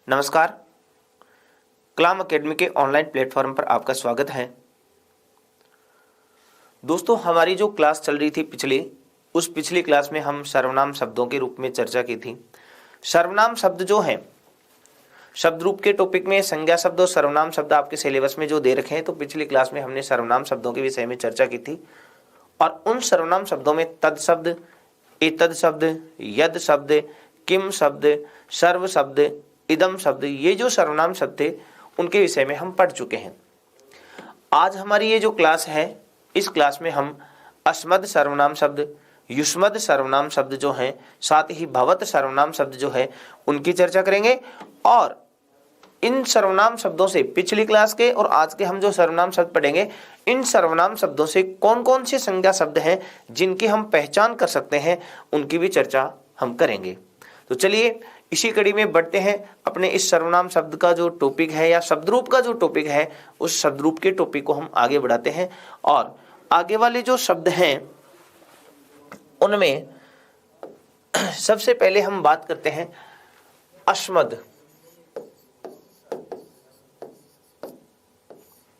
नमस्कार। कलाम एकेडमी के online platform पर आपका स्वागत है। दोस्तों, हमारी जो क्लास चल रही थी पिछली क्लास में हम सर्वनाम शब्दों के रूप में चर्चा की थी। सर्वनाम शब्द जो हैं, शब्द रूप के टॉपिक में संज्ञा शब्द और सर्वनाम शब्द आपके सिलेबस में जो दे रखे हैं, तो पिछली क्लास में हमने सर्वनाम शब्दों के विषय में चर्चा की थी। और उन सर्वनाम शब्दों में तद शब्द, एतद शब्द, यद शब्द, किम शब्द, सर्व शब्द, इदम शब्द, ये जो सर्वनाम शब्द थे उनके विषय में हम पढ़ चुके हैं। आज हमारी ये जो क्लास है, इस क्लास में हम अस्मद सर्वनाम शब्द, युष्मद सर्वनाम शब्द जो हैं, साथ ही भवत सर्वनाम शब्द जो है उनकी चर्चा करेंगे। और इन सर्वनाम शब्दों से पिछली क्लास के और आज के हम जो सर्वनाम शब्द पढ़ेंगे, इन सर्वनाम शब्दों से कौन कौन से संज्ञा शब्द हैं जिनकी हम पहचान कर सकते हैं, उनकी भी चर्चा हम करेंगे। तो चलिए इसी कड़ी में बढ़ते हैं। अपने इस सर्वनाम शब्द का जो टॉपिक है या शब्द रूप का जो टॉपिक है, उस शब्द रूप के टॉपिक को हम आगे बढ़ाते हैं। और आगे वाले जो शब्द हैं उनमें सबसे पहले हम बात करते हैं अस्मद।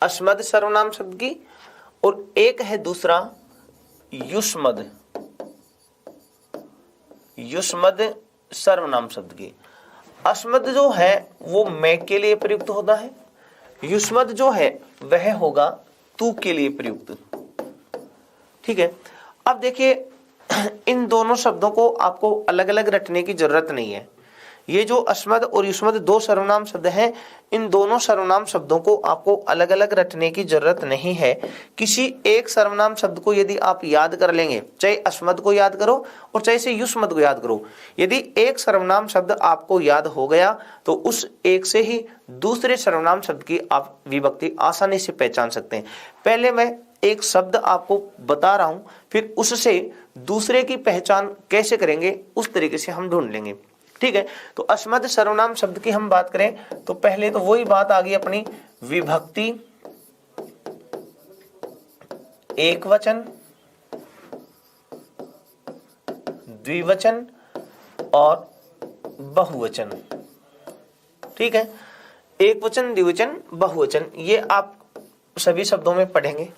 अस्मद सर्वनाम शब्द की, और एक है दूसरा युष्मद। युष्मद सर्वनाम शब्द की। अस्मद जो है वो मैं के लिए प्रयुक्त होता है, युष्मद जो है वह होगा तू के लिए प्रयुक्त। ठीक है। अब देखिए, इन दोनों शब्दों को आपको अलग अलग रटने की जरूरत नहीं है। ये जो अस्मद और युष्मद दो सर्वनाम शब्द हैं, इन दोनों सर्वनाम शब्दों को आपको अलग अलग रटने की जरूरत नहीं है। किसी एक सर्वनाम शब्द को यदि आप याद कर लेंगे, चाहे अस्मद को याद करो और चाहे से युष्मद को याद करो, यदि एक सर्वनाम शब्द आपको याद हो गया तो उस एक से ही दूसरे सर्वनाम शब्द की आप विभक्ति आसानी से पहचान सकते हैं। पहले मैं एक शब्द आपको बता रहा हूं, फिर उससे दूसरे की पहचान कैसे करेंगे उस तरीके से हम ढूंढ लेंगे। ठीक है। तो अस्मद सर्वनाम शब्द की हम बात करें तो पहले तो वही बात आ गई अपनी, विभक्ति एक वचन, द्विवचन और बहुवचन। ठीक है। एक वचन, द्विवचन, बहुवचन, ये आप सभी शब्दों में पढ़ेंगे।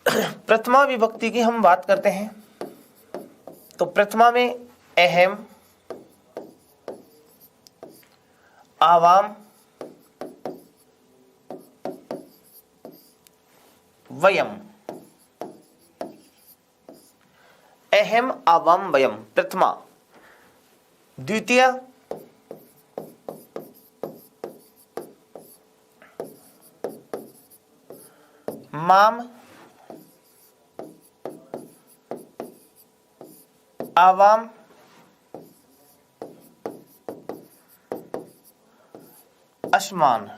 प्रथमा विभक्ति की हम बात करते हैं तो प्रथमा में अहम, आवाम, वयम। अहम, आवाम, वयम प्रथमा। द्वितीय माम, आवाम, असमान।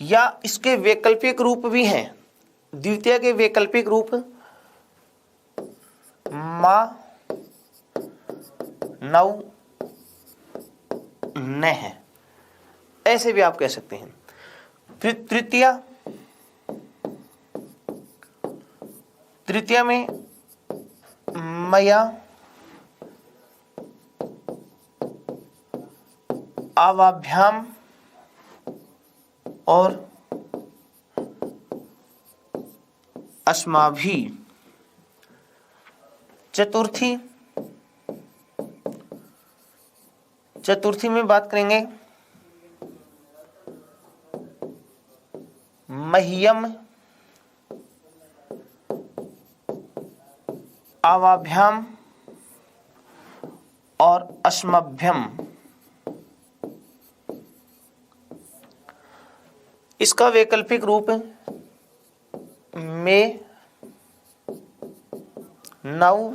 या इसके वैकल्पिक रूप भी हैं। द्वितीय के वैकल्पिक रूप मा, नौ, न है, ऐसे भी आप कह सकते हैं। फिर तृतीय में मया, आवाभ्याम और अस्माभि। चतुर्थी में बात करेंगे मह्यम, आवाभ्याम और अस्मभ्यम। इसका वैकल्पिक रूप में नौ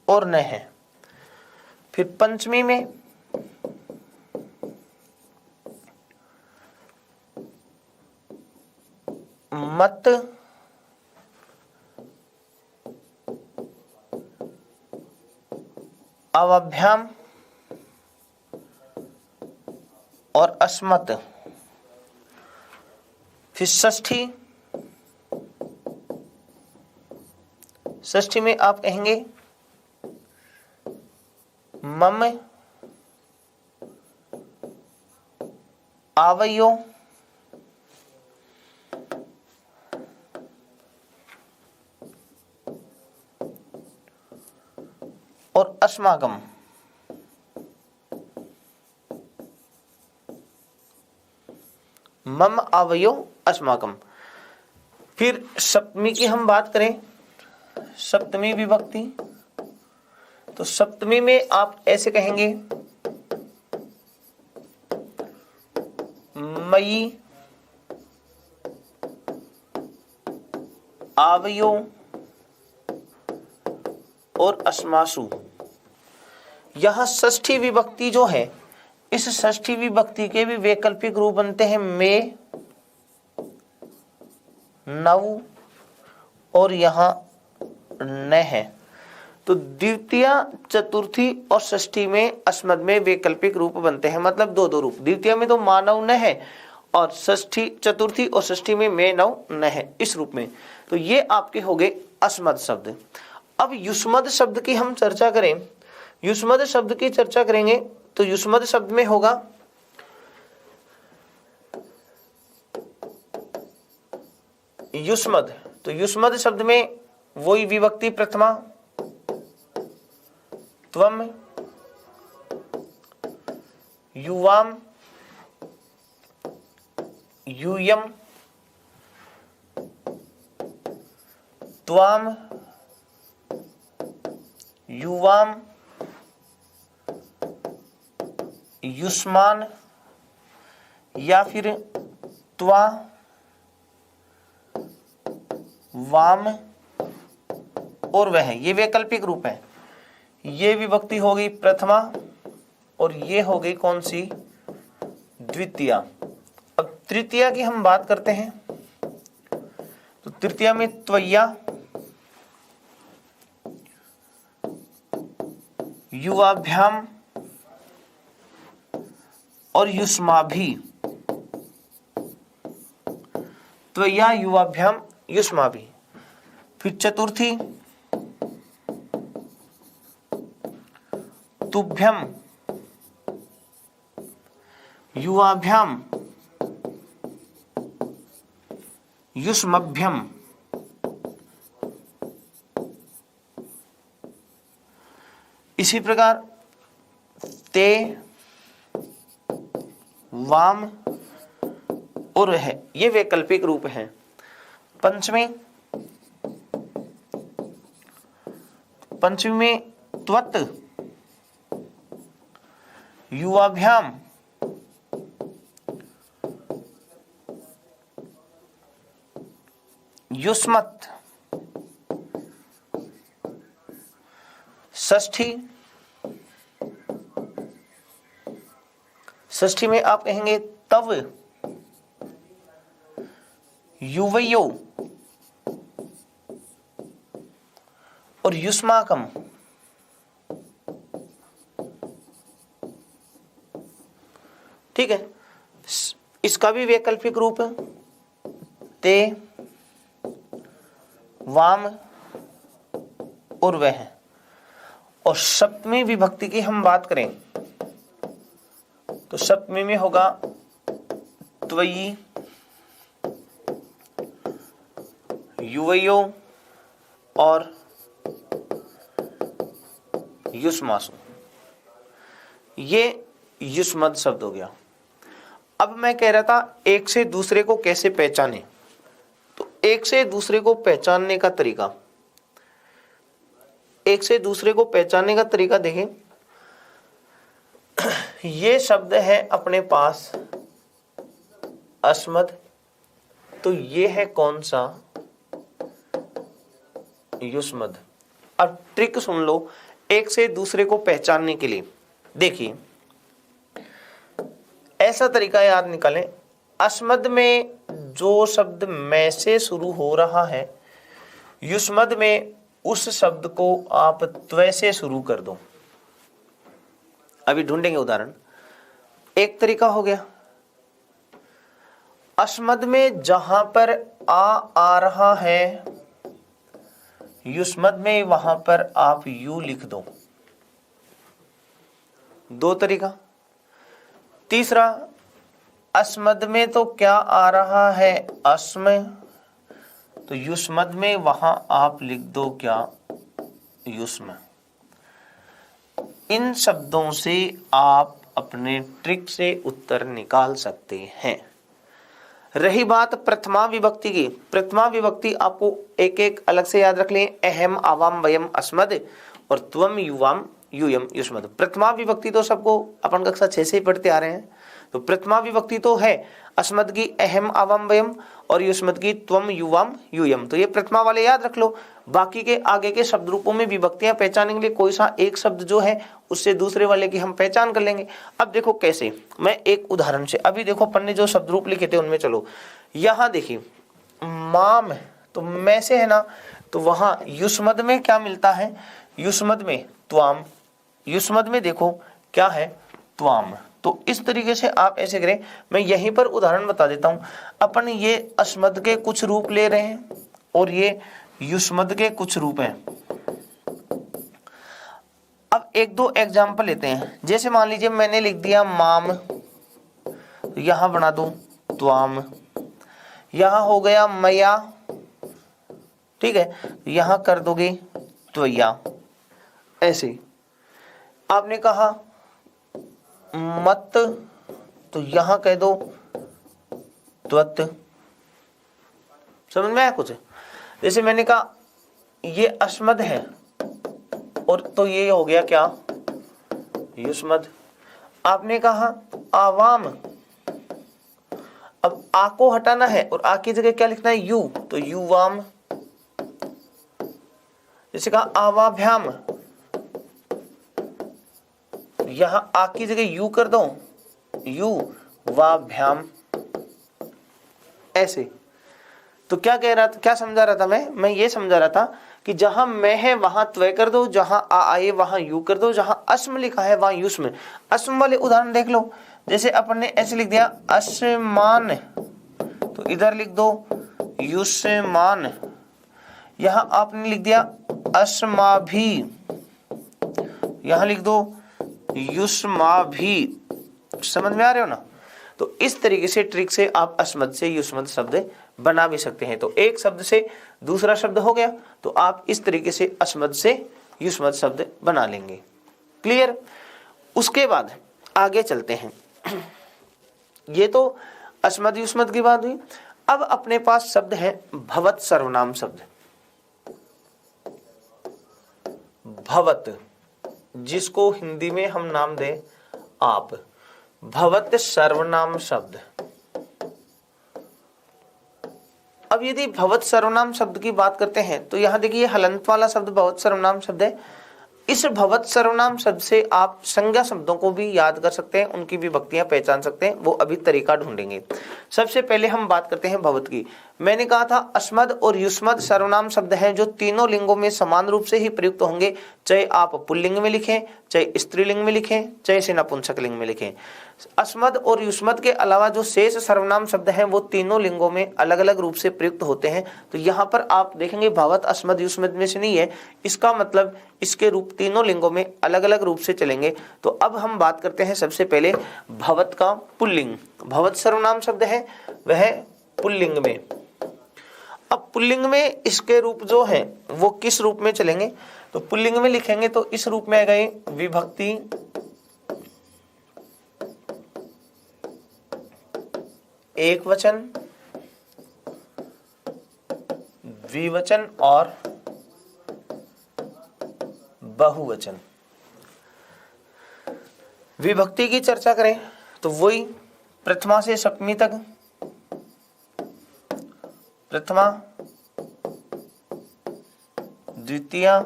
और न है। फिर पंचमी में मत, अवभ्याम और अस्मत्। फिर षष्ठी, षष्ठी में आप कहेंगे मम, आवयो और अस्माकम। मम आवयो अस्माकम। फिर सप्तमी की हम बात करें, सप्तमी विभक्ति, तो सप्तमी में आप ऐसे कहेंगे मयि आवयो और अस्मासु। यह षष्ठी विभक्ति जो है, इस षष्ठी विभक्ति के भी वैकल्पिक रूप बनते हैं में, नव और यहां न है। तो द्वितीय, चतुर्थी और षष्ठी में अस्मद में वैकल्पिक रूप बनते हैं, मतलब दो दो रूप। द्वितीय में तो मानव न है और षष्ठी, चतुर्थी और षष्ठी में मैं नव न है, इस रूप में। तो ये आपके हो गए अस्मद शब्द। अब युष्मद शब्द की हम चर्चा करें, युष्मद शब्द की चर्चा करेंगे तो युष्मद शब्द में होगा युष्मद। तो युष्मद शब्द में वही विभक्ति प्रथमा, त्वम, युवाम, यूयम, त्वाम, युवाम, युष्मान, या फिर त्वा, वाम और वह। ये वैकल्पिक रूप है। ये विभक्ति हो गई प्रथमा और ये हो गई कौन सी, द्वितीय। अब तृतीया की हम बात करते हैं, तो तृतीया में त्वया, युवाभ्याम और युष्माभि। त्वया, युवाभ्याम, युष्माभि। फिर चतुर्थी तुभ्यम, युवाभ्याम, युष्मभ्यम। इसी प्रकार ते, वाम और है, ये वैकल्पिक रूप है। पंचमी, पंचमी में त्वत, युवाभ्याम, युष्मत्। षष्ठी, षष्ठी में आप कहेंगे तव, युवयो और युष्माकम। ठीक है, इसका भी वैकल्पिक रूप ते, वाम और वह। और सप्तमी विभक्ति की हम बात करें तो सप्तमी में होगा त्वयि, युवयो और युष्मासु। ये युष्मद शब्द हो गया। अब मैं कह रहा था एक से दूसरे को कैसे पहचाने, तो एक से दूसरे को पहचानने का तरीका, एक से दूसरे को पहचानने का तरीका देखें। ये शब्द है अपने पास अस्मद, तो ये है कौन सा, युष्मद। अब ट्रिक सुन लो एक से दूसरे को पहचानने के लिए। देखिए ऐसा तरीका याद निकालें, अस्मद में जो शब्द मैं से शुरू हो रहा है, युष्मद में उस शब्द को आप त्व से शुरू कर दो। अभी ढूंढेंगे उदाहरण। एक तरीका हो गया, अस्मद में जहां पर आ रहा है, युष्मद में वहां पर आप यू लिख दो। दो तरीका। तीसरा, अस्मद में तो क्या आ रहा है, अस्म, तो युष्मद में वहां आप लिख दो क्या, युष्म। इन शब्दों से आप अपने ट्रिक से उत्तर निकाल सकते हैं। रही बात प्रथमा विभक्ति की, प्रथमा विभक्ति आपको एक एक अलग से याद रख लें, अहम, आवाम, वयम, अस्मद और त्वम, युवाम, यूयम, युष्मद। प्रथमा विभक्ति तो सबको अपन कक्षा 6 से ही पढ़ते आ रहे हैं। तो प्रथमा विभक्ति तो है अस्मद की अहम, आवाम, वयम और युष्मद की त्वम, युवाम, यूयम। तो ये प्रथमा वाले याद रख लो। बाकी के आगे के शब्द रूपों में विभक्तियां पहचानने के लिए कोई सा एक शब्द जो है उससे दूसरे वाले की हम पहचान कर लेंगे। अब देखो कैसे, मैं एक उदाहरण से, अभी देखो अपन ने जो शब्द रूप लिखे थे उनमें चलो, यहां देखिए माम, तो मैं से है ना, तो वहां युष्मद में क्या मिलता है, युष्मद में त्वाम, युष्मद में देखो क्या है, त्वाम। तो इस तरीके से आप ऐसे करें। मैं यहीं पर उदाहरण बता देता हूं। अपन ये अस्मद के कुछ रूप ले रहे हैं और ये युष्मद के कुछ रूप हैं। अब एक दो एग्जाम्पल लेते हैं। जैसे मान लीजिए मैंने लिख दिया माम, तो यहां बना दो त्वाम, यहां हो गया मया, ठीक है, यहां कर दोगे त्वया। ऐसे आपने कहा मत, तो यहां कह दो त्वत। समझ में आया कुछ? जैसे मैंने कहा ये अस्मद है और तो ये हो गया क्या, युष्मद। आपने कहा आवाम, अब आ को हटाना है और आ की जगह क्या लिखना है, यू, तो युवाम। जैसे कहा आवाभ्याम, यहां आ की जगह यू कर दो, यू वाभ्याम। ऐसे तो क्या कह रहा था, क्या समझा रहा था मैं ये समझा रहा था कि जहां मैं है वहां त्वय कर दो, जहां आ आए वहां यू कर दो, जहां अस्म लिखा है वहां युष्म। अस्म वाले उदाहरण देख लो। जैसे अपन ने ऐसे लिख दिया असमान, तो इधर लिख दो युष्मान। यहां आपने लिख दिया अस्माभि, यहां लिख दो युष्माभि। समझ में आ रहे हो ना? तो इस तरीके से ट्रिक से आप अस्मद से युष्मद शब्द बना भी सकते हैं। तो एक शब्द से दूसरा शब्द हो गया, तो आप इस तरीके से अस्मद से युष्मद शब्द बना लेंगे। क्लियर? उसके बाद आगे चलते हैं। ये तो अस्मद युष्मद की बात हुई। अब अपने पास शब्द है भवत सर्वनाम शब्द। भवत, जिसको हिंदी में हम नाम दें आप, भवत सर्वनाम शब्द। अब यदि भवत सर्वनाम शब्द की बात करते हैं तो यहां देखिए हलंत वाला शब्द भवत सर्वनाम शब्द है। इस भवत सर्वनाम शब्द से आप संज्ञा शब्दों को भी याद कर सकते हैं, उनकी भी विभक्तियां पहचान सकते हैं। वो अभी तरीका ढूंढेंगे। सबसे पहले हम बात करते हैं भवत की। मैंने कहा था अस्मद और युष्मद सर्वनाम शब्द हैं जो तीनों लिंगों में समान रूप से ही प्रयुक्त होंगे, चाहे आप पुल्लिंग में लिखें, चाहे स्त्रीलिंग में लिखें, चाहे से नपुंसक लिंग में लिखें। अस्मद और युष्मद के अलावा जो शेष सर्वनाम शब्द हैं वो तीनों लिंगों में अलग अलग रूप से प्रयुक्त होते हैं। तो यहाँ पर आप देखेंगे भवत अस्मद युष्मद में से नहीं है, इसका मतलब इसके रूप तीनों लिंगों में अलग अलग रूप से चलेंगे। तो अब हम बात करते हैं सबसे पहले भवत का पुल्लिंग। भवत सर्वनाम शब्द है वह पुल्लिंग में। अब पुल्लिंग में इसके रूप जो हैं वो किस रूप में चलेंगे, तो पुल्लिंग में लिखेंगे तो इस रूप में आएगा विभक्ति, एक वचन, द्विवचन और बहुवचन। विभक्ति की चर्चा करें तो वही प्रथमा से सप्तमी तक, प्रथमा, द्वितीया,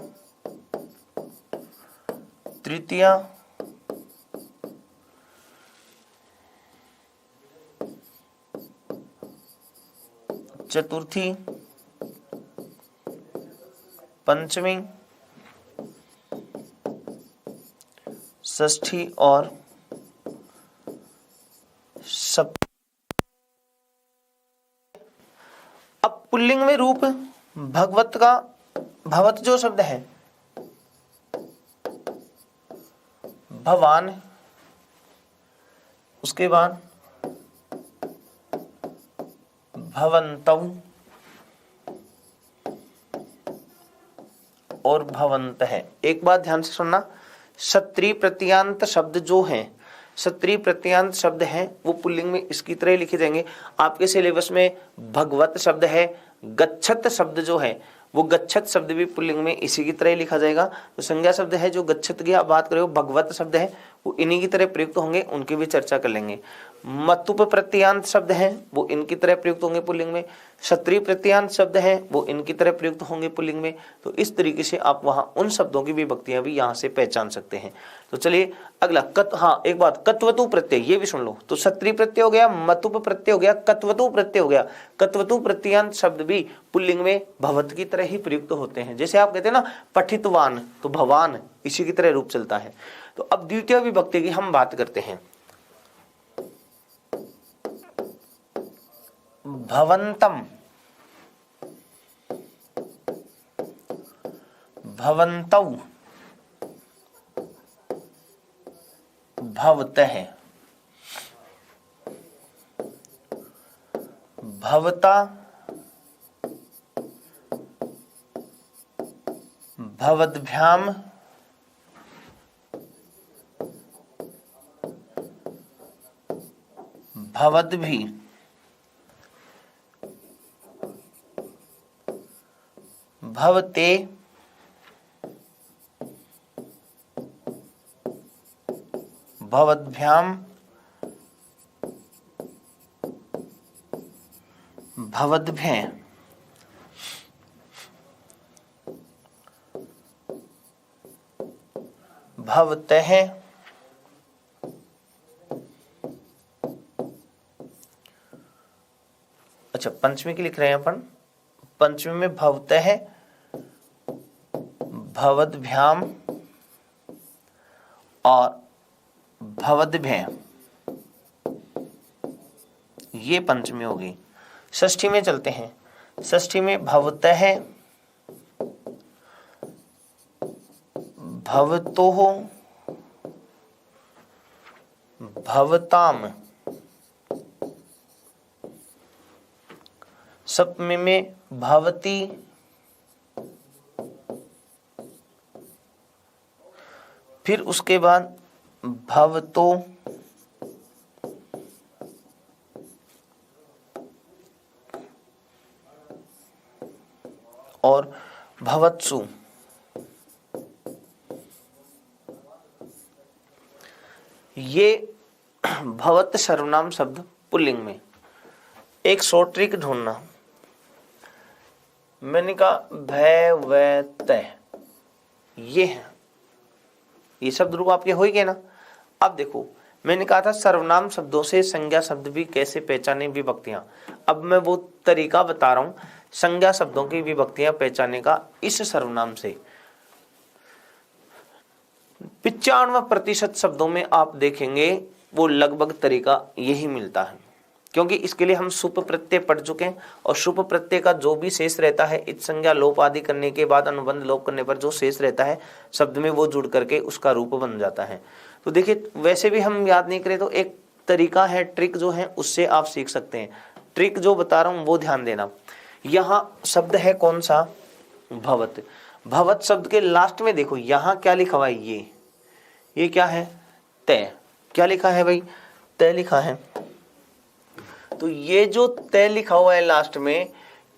तृतीया, चतुर्थी, पंचमी, षष्ठी और सप्तमी। अब पुल्लिंग में रूप भगवत का, भवत जो शब्द है भवान, उसके बाद भवन्तौ और भवन्तः। एक बात ध्यान से सुनना, सत्रि प्रत्ययान्त शब्द जो हैं, सत्रि प्रत्ययान्त शब्द हैं वो पुल्लिंग में इसकी तरह ही लिखे जाएंगे। आपके सिलेबस में भगवत शब्द है, गच्छत शब्द जो है वो गच्छत शब्द भी पुल्लिंग में इसी की तरह ही लिखा जाएगा। तो संज्ञा शब्द है जो गच्छत की आप बात करें, भगवत शब्द है वो इन्हीं की तरह प्रयुक्त होंगे, उनकी भी चर्चा कर लेंगे। मतुप प्रत्ययान्त शब्द हैं वो इनकी तरह प्रयुक्त होंगे पुल्लिंग में, क्षत्रिय प्रत्ययान्त शब्द हैं वो इनकी तरह प्रयुक्त होंगे पुल्लिंग में। तो इस तरीके से आप वहां उन शब्दों की विभक्तियां भी यहां से पहचान सकते हैं। तो चलिए अगला एक बात, कत्वतु प्रत्यय, ये भी सुन लो। तो क्षत्रिय प्रत्यय हो गया, मतुप प्रत्यय हो गया, कत्वतु प्रत्यय हो गया। कत्वतु प्रत्ययान्त शब्द भी पुल्लिंग में भवत की तरह ही प्रयुक्त होते हैं। जैसे आप कहते हैं ना पठितवान, तो भवान इसी की तरह रूप चलता है। तो अब द्वितीय विभक्ति की हम बात करते हैं। भवन्तम, भवन्तौ, भवतः, भवता, भवद्भ्याम, भवद्भि, भवते, भवद्भ्याम, भवद्भ्यः, भवतः, अच्छा पंचमी की लिख रहे हैं अपन। पंचमी में भवतः, भवद्भ्याम और भवद्भ्यः, ये पंचमी होगी। षष्ठी में चलते हैं। षष्ठी में भवतः, भवतोः, भवताम। सप्तमी में भवती, फिर उसके बाद भवतो, और भवत्सु। ये भवत सर्वनाम शब्द पुल्लिंग में। एक शॉर्ट ट्रिक ढूंढना, मैंने कहा भय व तय, ये है, ये शब्द रूप आपके हो ही गए ना। अब देखो मैंने कहा था सर्वनाम शब्दों से संज्ञा शब्द भी कैसे पहचाने विभक्तियां। अब मैं वो तरीका बता रहा हूं संज्ञा शब्दों की विभक्तियां पहचानने का। इस सर्वनाम से 95% शब्दों में आप देखेंगे वो लगभग तरीका यही मिलता है, क्योंकि इसके लिए हम सुप प्रत्यय पढ़ चुके हैं। और सुप प्रत्यय का जो भी शेष रहता है, इत संज्ञा लोप आदि करने के बाद अनुबंध लोप करने पर जो शेष रहता है शब्द में, वो जुड़ करके उसका रूप बन जाता है। तो देखिए वैसे भी हम याद नहीं करें तो एक तरीका है, ट्रिक जो है उससे आप सीख सकते हैं। ट्रिक जो बता रहा हूं वो ध्यान देना। यहाँ शब्द है कौन सा, भवत। भवत शब्द के लास्ट में देखो यहाँ क्या लिखा हुआ है, ये क्या है, तय। क्या लिखा है भाई, तय लिखा है। तो ये जो तय लिखा हुआ है लास्ट में,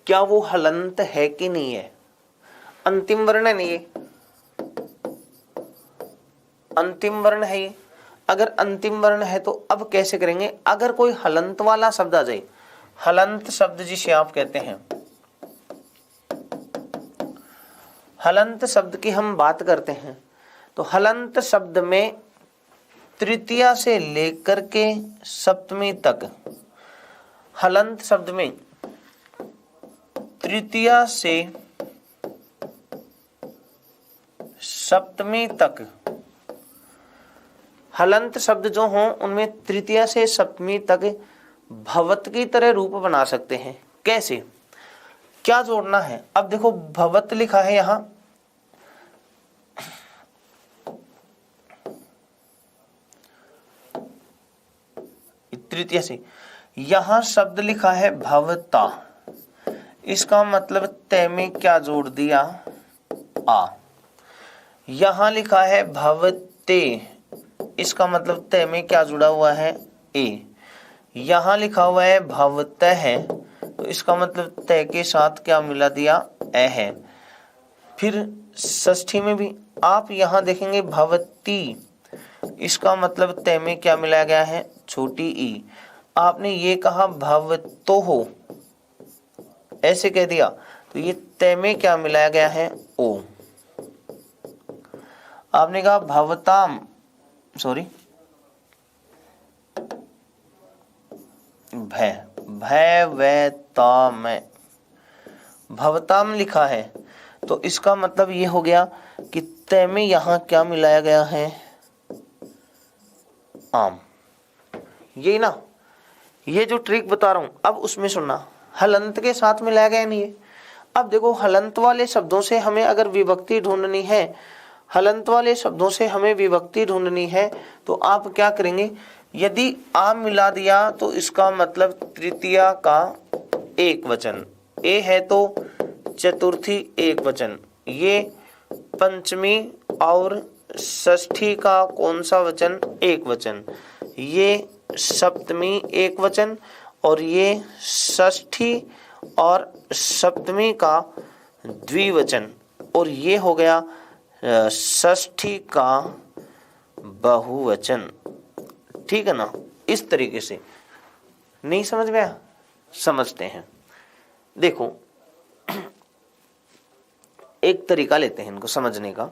क्या वो हलंत है कि नहीं है, अंतिम वर्ण है नहीं, ये अंतिम वर्ण है ये। अगर अंतिम वर्ण है तो अब कैसे करेंगे, अगर कोई हलंत वाला शब्द आ जाए, हलंत शब्द जिसे आप कहते हैं, हलंत शब्द की हम बात करते हैं, तो हलंत शब्द में तृतीया से लेकर के सप्तमी तक, हलंत शब्द में तृतीया से सप्तमी तक हलंत शब्द जो हों उनमें तृतीया से सप्तमी तक भवत की तरह रूप बना सकते हैं। कैसे, क्या जोड़ना है, अब देखो भवत लिखा है यहां, तृतीया से, यहां शब्द लिखा है भवता, इसका मतलब ते में क्या जोड़ दिया, आ। यहां लिखा है भवते, इसका मतलब ते में क्या जुड़ा हुआ है, ए। यहां लिखा हुआ है भवतः है, तो इसका मतलब ते के साथ क्या मिला दिया, ए है। फिर षष्ठी में भी आप यहां देखेंगे भवती, इसका मतलब ते में क्या मिलाया गया है, छोटी ई। आपने ये कहा भवतो हो, ऐसे कह दिया, तो ये ते में क्या मिलाया गया है, ओ। आपने कहा भवताम, सॉरी भय, भय व ताम, भवताम लिखा है, तो इसका मतलब ये हो गया कि ते में यहां क्या मिलाया गया है, आम। ये ना, ये जो ट्रिक बता रहा हूं अब उसमें सुनना, हलंत के साथ मिलाया गया नहीं है। अब देखो हलंत वाले शब्दों से हमें अगर विभक्ति ढूंढनी है, हलंत वाले शब्दों से हमें विभक्ति ढूंढनी है, तो आप क्या करेंगे, यदि आम मिला दिया तो इसका मतलब तृतीया का एक वचन, ए है तो चतुर्थी एक वचन, ये पंचमी और षष्ठी का कौन सा वचन, एक वचन, ये सप्तमी एक वचन, और ये षष्ठी और सप्तमी का द्विवचन, और ये हो गया षष्ठी का बहुवचन। ठीक है ना, इस तरीके से। नहीं समझ में आया, समझते हैं। देखो एक तरीका लेते हैं इनको समझने का।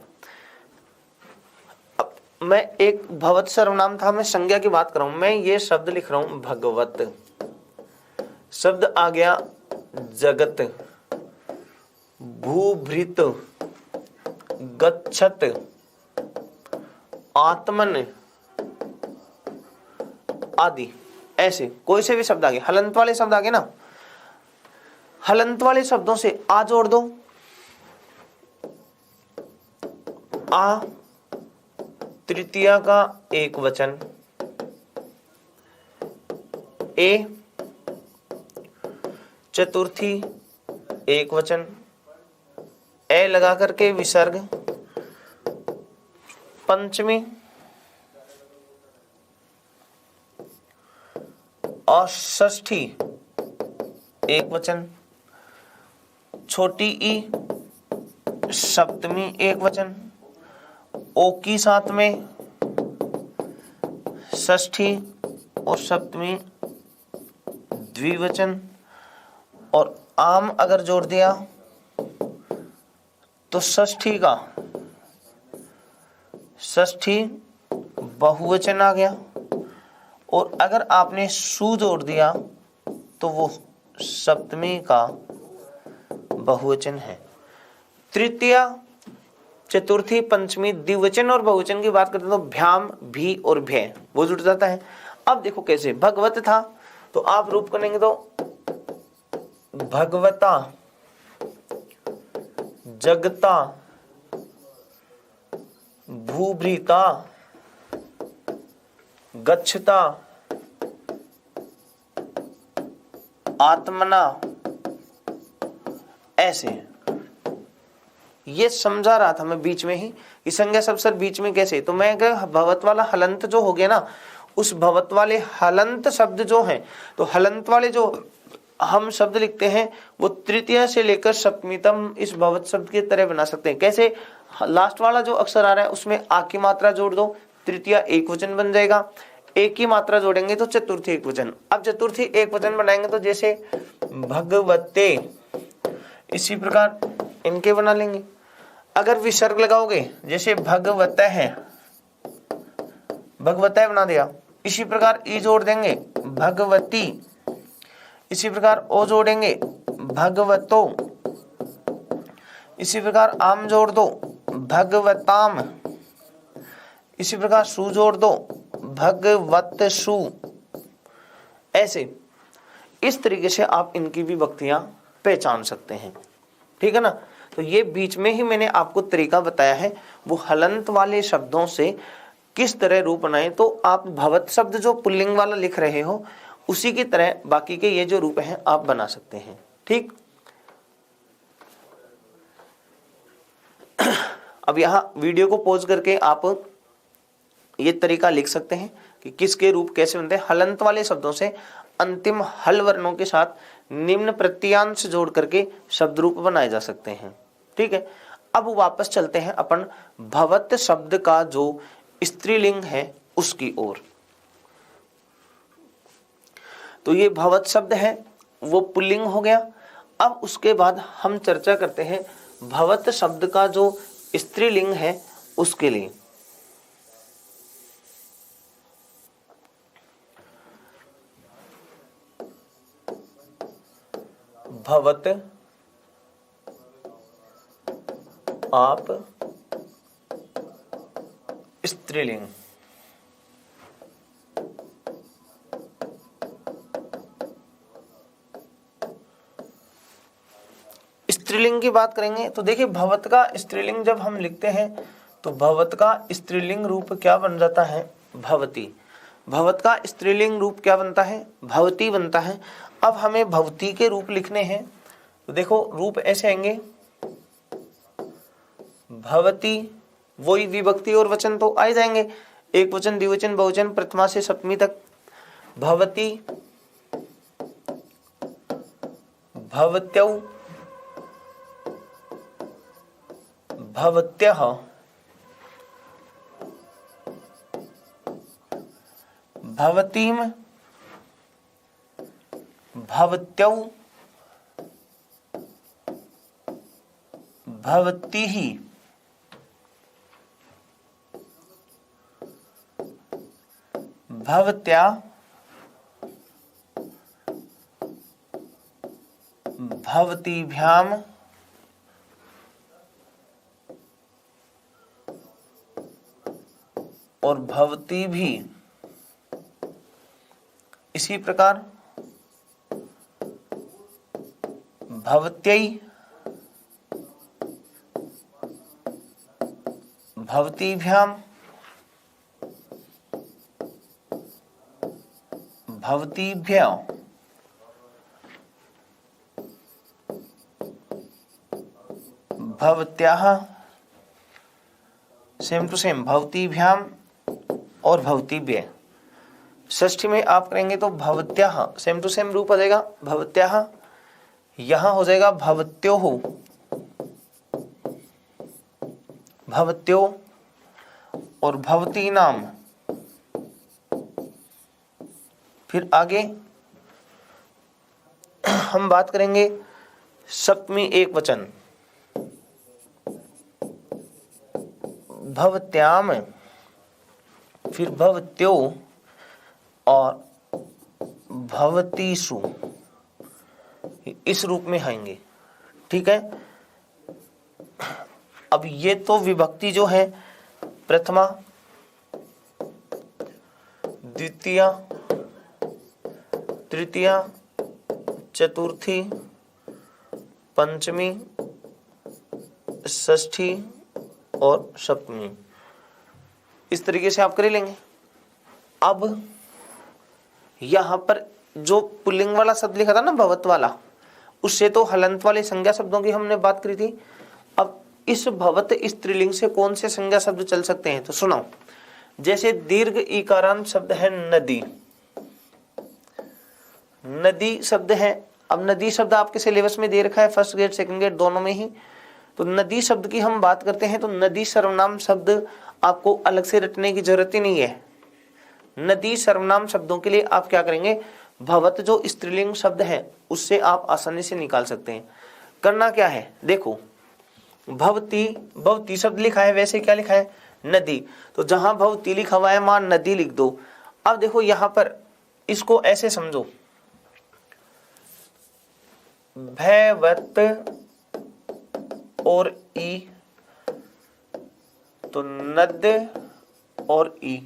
अब मैं एक भवत सर्वनाम था, मैं संज्ञा की बात कर रहा हूं, मैं ये शब्द लिख रहा हूं भगवत, शब्द आ गया जगत, भूभृत, गच्छत, आत्मन आदि, ऐसे कोई से भी शब्द आ गए, हलंत वाले शब्द आ गए ना, हलंत वाले शब्दों से आ जोड़ दो, आ तृतीया का एक वचन, ए चतुर्थी एक वचन, ए लगा करके विसर्ग, पंचमी और षष्ठी एक वचन, छोटी ई सप्तमी एक वचन, ओ की साथ में षष्ठी और सप्तमी द्विवचन, और आम अगर जोड़ दिया तो षष्ठी का षष्ठी बहुवचन आ गया, और अगर आपने सु जोड़ दिया तो वो सप्तमी का बहुवचन है। तृतीया चतुर्थी पंचमी द्विवचन और बहुवचन की बात करते हैं तो भ्याम भी और भय वो जुड़ जाता है। अब देखो कैसे, भगवत था तो आप रूप करेंगे तो भगवता, जगता, भूभृता, गच्छता, आत्मना, ऐसे। ये समझा रहा था मैं बीच में ही कि संज्ञा शब्द सर बीच में कैसे, तो मैं भवत वाला हलंत जो हो गया ना, उस भवत वाले हलंत शब्द जो हैं, तो हलंत वाले जो हम शब्द लिखते हैं वो तृतीय से लेकर सप्तमीतम इस भवत शब्द की तरह बना सकते हैं। कैसे, लास्ट वाला जो अक्षर आ रहा है उसमें आ की मात्रा जोड़ दो, तृतीय एक वचन बन जाएगा, एक की मात्रा जोड़ेंगे तो चतुर्थी एक वचन। अब चतुर्थी एक वचन बनाएंगे तो जैसे भगवते, इसी प्रकार इनके बना लेंगे। अगर विसर्ग लगाओगे जैसे भगवत है, भगवत बना दिया, इसी प्रकार ई जोड़ देंगे भगवती, इसी प्रकार ओ जोड़ेंगे भगवतो, इसी प्रकार आम जोड़ दो भगवताम, इसी प्रकार सु जोड़ दो भगवतसु। ऐसे इस तरीके से आप इनकी भी विभक्तियां पहचान सकते हैं। ठीक है ना, तो ये बीच में ही मैंने आपको तरीका बताया है, वो हलंत वाले शब्दों से किस तरह रूप बनाए। तो आप भवत शब्द जो पुल्लिंग वाला लिख रहे हो उसी की तरह बाकी के ये जो रूप हैं आप बना सकते हैं। ठीक, अब यहाँ वीडियो को पॉज करके आप ये तरीका लिख सकते हैं कि किसके रूप कैसे बनते हैं। हलंत वाले शब्दों से अंतिम हल वर्णों के साथ निम्न प्रत्ययांश जोड़ करके शब्द रूप बनाए जा सकते हैं। ठीक है, अब वापस चलते हैं अपन भवत शब्द का जो स्त्रीलिंग है उसकी ओर। तो ये भवत शब्द है वो पुल्लिंग हो गया। अब उसके बाद हम चर्चा करते हैं भवत शब्द का जो स्त्रीलिंग है उसके लिए। भवत, आप, स्त्रीलिंग। स्त्रीलिंग की बात करेंगे तो देखिए भवत का स्त्रीलिंग जब हम लिखते हैं तो भवत का स्त्रीलिंग रूप क्या बन जाता है, भवती। भवत का स्त्रीलिंग रूप क्या बनता है, भवती बनता है। अब हमें भवती के रूप लिखने हैं तो देखो रूप ऐसे आएंगे, भवती, वही विभक्ति और वचन तो आ जाएंगे, एक वचन, द्विवचन, बहुवचन, प्रथमा से सप्तमी तक। भवती, भवत्यौ, भवत्यः, भवतीम, भवत्यौ, भवतीः, भवत्या, भवतीभ्याम, और भवती भी। इसी प्रकार भवत्यै, भवतीभ्याम, भवतीभ्यां, भवत्याः, सेम टू सेम, भवतीभ्याम और भवतीभ्य। षष्ठी में आप करेंगे तो भवत्याः, सेम टू सेम रूप आ जाएगा, भवत्याः। यहां हो जाएगा भवत्योः, भवत्यो, और भवती नाम। फिर आगे हम बात करेंगे सप्तमी एक वचन, भवत्याम, फिर भवत्यो और भवतीसु, इस रूप में आएंगे। ठीक है, अब ये तो विभक्ति जो है प्रथमा, द्वितीया, तृतीया, चतुर्थी, पंचमी, षष्ठी और सप्तमी, इस तरीके से आप कर लेंगे। अब यहां पर जो पुल्लिंग वाला शब्द लिखा था ना, भवत वाला, उससे तो हलंत वाले संज्ञा शब्दों की हमने बात करी थी। अब इस भवत स्त्रीलिंग से कौन से संज्ञा शब्द चल सकते हैं तो सुनाओ। जैसे दीर्घ इकारांत शब्द है नदी, नदी शब्द है। अब नदी शब्द आपके सिलेबस में दे रखा है, फर्स्ट ग्रेड सेकंड ग्रेड दोनों में ही। तो नदी शब्द की हम बात करते हैं तो नदी सर्वनाम शब्द आपको अलग से रटने की जरूरत ही नहीं है। नदी सर्वनाम शब्दों के लिए आप क्या करेंगे, भवत जो स्त्रीलिंग शब्द है उससे आप आसानी से निकाल सकते हैं। करना क्या है, देखो भवती, भवती शब्द लिखा है, वैसे क्या लिखा है, नदी। तो जहां भवती लिखा हुआ है वहां नदी लिख दो। अब देखो यहां पर इसको ऐसे समझो, भैवत और ई, तो नद और ई,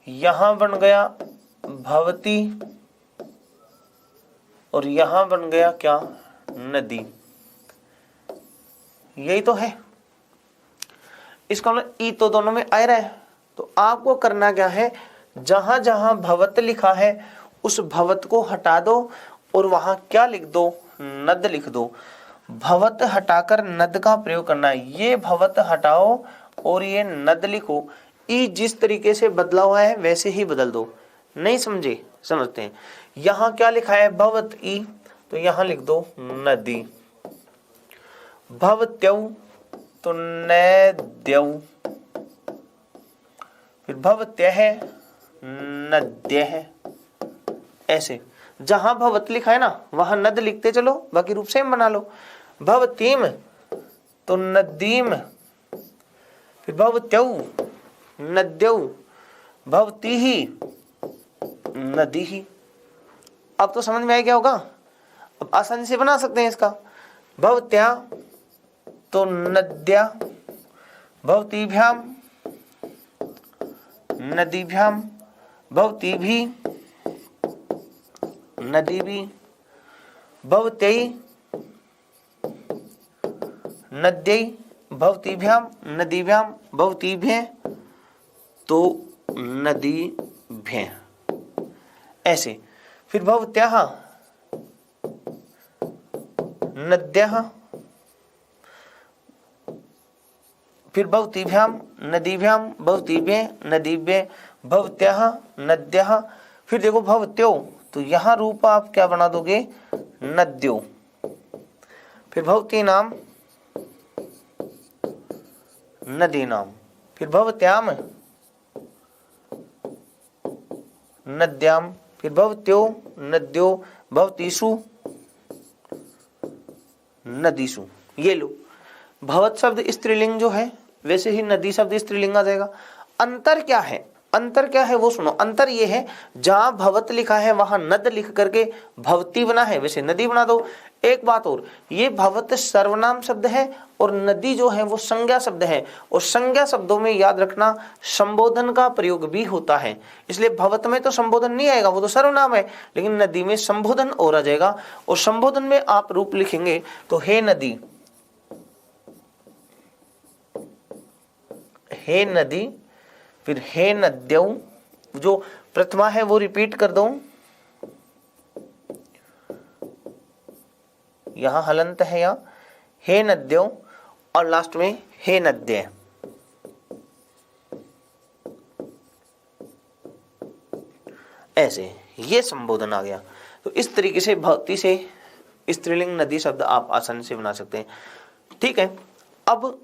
यहां बन गया भवती और यहां बन गया क्या, नदी। यही तो है, इसका मतलब ई तो दोनों में आ रहा है। तो आपको करना क्या है, जहां जहां भवत लिखा है उस भवत को हटा दो और वहां क्या लिख दो, नद लिख दो। भवत हटाकर नद का प्रयोग करना है। ये भवत हटाओ और ये नद लिखो। ई जिस तरीके से बदला हुआ है वैसे ही बदल दो। नहीं समझे? समझते हैं। यहां क्या लिखा है, भवत ई, तो यहां लिख दो नदी। भवत्यौ तो नद्यौ, फिर भवत्यः नद्यः। ऐसे जहां भवत लिखा है ना वहां नद लिखते चलो, बाकी रूप सेम बना लो। भवतीम तो नदीम, फिर भवत्यौ नद्यौ, भवतीहि नदीहि। अब तो समझ में आ गया होगा, अब आसानी से बना सकते हैं इसका। भवत्या तो नद्या, भवतीभ्याम नदीभ्याम, भवतीभि नदीभि, भवत्यै नद्यै, भवतीभ्याम नदीभ्याम, भवतीभ्यः तो नदीभ्यः। ऐसे फिर भवत्याः नद्यः, फिर भवतीभ्याम नदीभ्याम, भवतीभ्यः नदीभ्यः, भवत्याः नद्यः। फिर देखो भवत्यो, तो यहां रूप आप क्या बना दोगे, नद्यो। फिर भवतीनाम नदीनाम, फिर भवत्याम नद्याम, फिर भवत्यो नद्यो, भवतीषु नदीषु। ये लो, भवत शब्द स्त्रीलिंग जो है वैसे ही नदी शब्द स्त्रीलिंग आ जाएगा। अंतर क्या है, अंतर क्या है वो सुनो। अंतर ये है जहां भवत लिखा है वहां नद लिख करके भवती बना है, वैसे नदी बना दो। एक बात और, ये भवत सर्वनाम शब्द है और नदी जो है वो संज्ञा शब्द है, और संज्ञा शब्दों में याद रखना संबोधन का प्रयोग भी होता है। इसलिए भवत में तो संबोधन नहीं आएगा, वो तो सर्वनाम है, लेकिन नदी में संबोधन और आ जाएगा। और संबोधन में आप रूप लिखेंगे तो हे नदी, हे नदी, फिर हे नद्यौ, जो प्रथमा है वो रिपीट कर दो, यहां हलंत है यहां, हे नद्यौ, और लास्ट में हे नद्य। ऐसे ये संबोधन आ गया। तो इस तरीके से भवती से स्त्रीलिंग नदी शब्द आप आसानी से बना सकते हैं। ठीक है, अब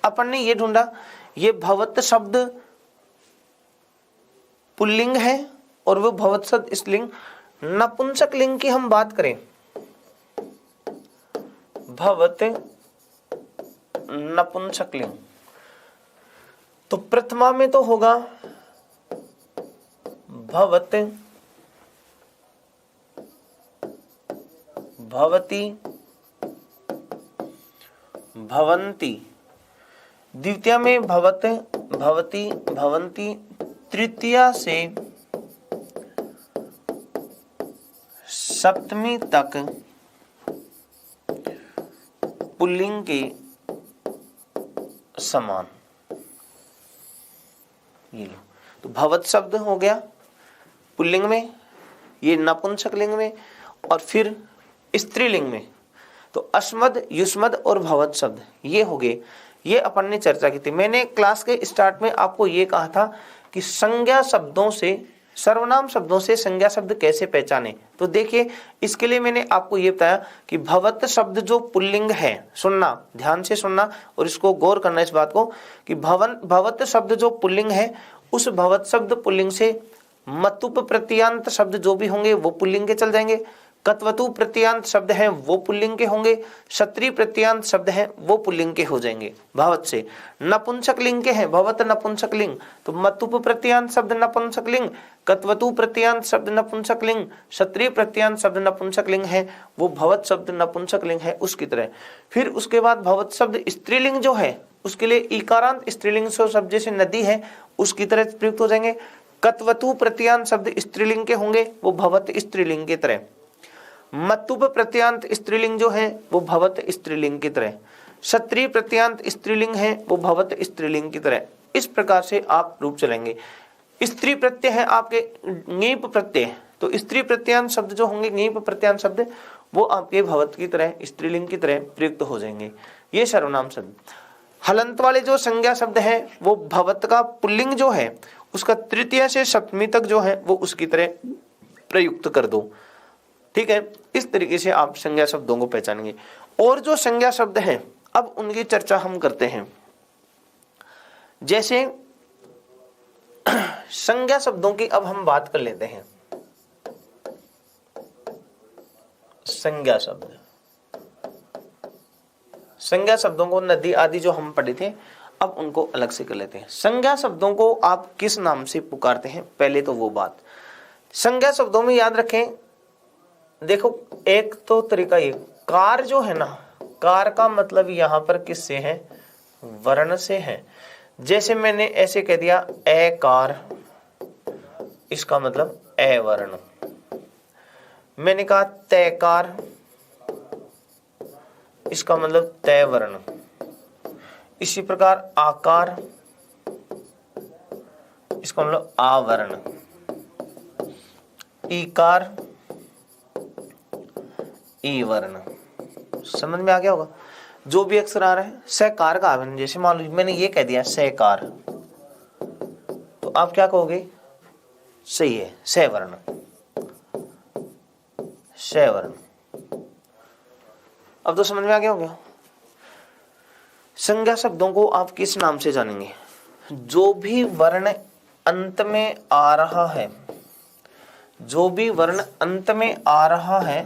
अपन ने ये ढूंढा, ये भवत शब्द पुल्लिंग है और वो भवत शब्द स्त्रीलिंग। नपुंसक लिंग की हम बात करें, भवत नपुंसक लिंग, तो प्रथमा में तो होगा भवत, भवती, भवंती, द्वितीय में भवत, भवती, भवंती, तृतीया से सप्तमी तक पुल्लिंग के समान। ये लो, तो भवत शब्द हो गया पुल्लिंग में, ये नपुंसक लिंग में, और फिर स्त्रीलिंग में तो अस्मद, युष्मद और भवत शब्द ये हो गए। ये अपन ने चर्चा की थी। मैंने क्लास के स्टार्ट में आपको ये कहा था कि संज्ञा शब्दों से, सर्वनाम शब्दों से संज्ञा शब्द कैसे पहचाने। तो देखिए, इसके लिए मैंने आपको ये बताया कि भवत शब्द जो पुल्लिंग है, सुनना ध्यान से सुनना और इसको गौर करना इस बात को कि भवत शब्द जो पुल्लिंग है, उस भवत शब्द पुल्लिंग से मतुप प्रत्यांत शब्द जो भी होंगे वो पुल्लिंग के चल जाएंगे। कत्वतु प्रत्यांत शब्द हैं वो पुल्लिंग के होंगे। क्षत्रिय प्रत्यांत शब्द हैं वो पुल्लिंग के हो जाएंगे भवत से। नपुंसक लिंग के हैं भवत नपुंसक लिंग, तो मतुप प्रत्यांत शब्द नपुंसक लिंग, कत्वतु प्रत्यांत शब्द नपुंसक लिंग, क्षत्रिय प्रत्यांत शब्द नपुंसक लिंग है वो भवत शब्द नपुंसक लिंग है उसकी तरह। फिर उसके बाद भवत शब्द स्त्रीलिंग जो है उसके लिए इकारांत स्त्रीलिंग शब्द जैसे नदी है उसकी तरह प्रयुक्त हो जाएंगे। कत्वतु प्रत्यांत शब्द स्त्रीलिंग के होंगे वो भवत स्त्रीलिंग की तरह। मतुप प्रत्यांत स्त्रीलिंग जो है वो भवत स्त्रीलिंग की तरह। क्षत्रिय प्रत्यांत स्त्रीलिंग है वो भवत स्त्रीलिंग की तरह। इस प्रकार से आप रूप चलेंगे। स्त्री प्रत्यय है आपके ङीप प्रत्यय, तो स्त्री प्रत्यांत शब्द जो होंगे, यहीं पर प्रत्यांत शब्द वो आपके भवत की तरह, स्त्रीलिंग की तरह प्रयुक्त हो जाएंगे। ये सर्वनाम शब्द। हलंत वाले जो संज्ञा शब्द है वो भवत का पुल्लिंग जो है उसका तृतीय से सप्तमी तक जो है वो उसकी तरह प्रयुक्त कर दो। ठीक है, इस तरीके से आप संज्ञा शब्दों को पहचानेंगे। और जो संज्ञा शब्द हैं अब उनकी चर्चा हम करते हैं। जैसे संज्ञा शब्दों की अब हम बात कर लेते हैं। संज्ञा शब्द, संज्ञा शब्दों को नदी आदि जो हम पढ़े थे अब उनको अलग से कर लेते हैं। संज्ञा शब्दों को आप किस नाम से पुकारते हैं, पहले तो वो बात। संज्ञा शब्दों में याद रखें, देखो एक तो तरीका ये, कार जो है ना, कार का मतलब यहां पर किससे है, वर्ण से है। जैसे मैंने ऐसे कह दिया ए कार, इसका मतलब ए वर्ण। मैंने कहा तय कार, इसका मतलब तय वर्ण। इसी प्रकार आकार, इसका मतलब आवर्ण। ईकार, ई वर्ण। समझ में आ गया होगा। जो भी अक्षर आ रहा है सकार का आवरण, जैसे मान लो मैंने ये कह दिया सकार, तो आप क्या कहोगे, सही है सवर्ण, सवर्ण। अब तो समझ में आ गया होगा। संज्ञा शब्दों को आप किस नाम से जानेंगे, जो भी वर्ण अंत में आ रहा है, जो भी वर्ण अंत में आ रहा है,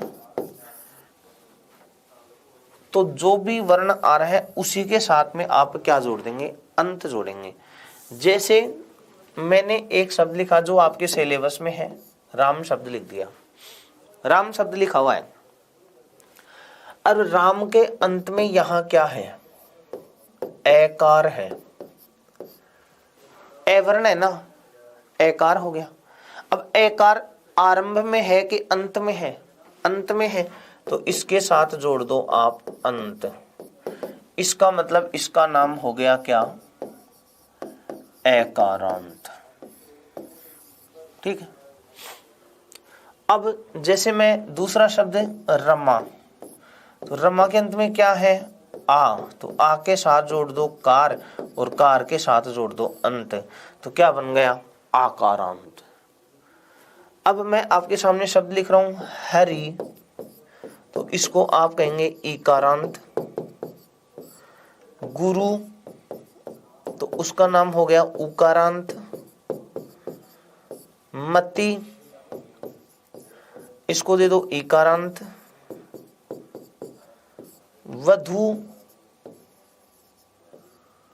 तो जो भी वर्ण आ रहा है उसी के साथ में आप क्या जोड़ देंगे, अंत जोड़ेंगे। जैसे मैंने एक शब्द लिखा जो आपके सिलेबस में है, राम शब्द लिख दिया, राम शब्द लिखा हुआ है। अब राम के अंत में यहां क्या है, एकार है, ए वर्ण है ना, एकार हो गया। अब एकार आरंभ में है कि अंत में है, अंत में है, तो इसके साथ जोड़ दो आप अंत। इसका मतलब इसका नाम हो गया क्या, एकारांत। ठीक है। अब जैसे मैं दूसरा शब्द रमा, तो रमा के अंत में क्या है, आ, तो आ के साथ जोड़ दो कार और कार के साथ जोड़ दो अंत, तो क्या बन गया, आकारांत। अब मैं आपके सामने शब्द लिख रहा हूं हरि, तो इसको आप कहेंगे इकारांत। गुरु, तो उसका नाम हो गया उकारांत। मति, इसको दे दो इकारांत। वधु,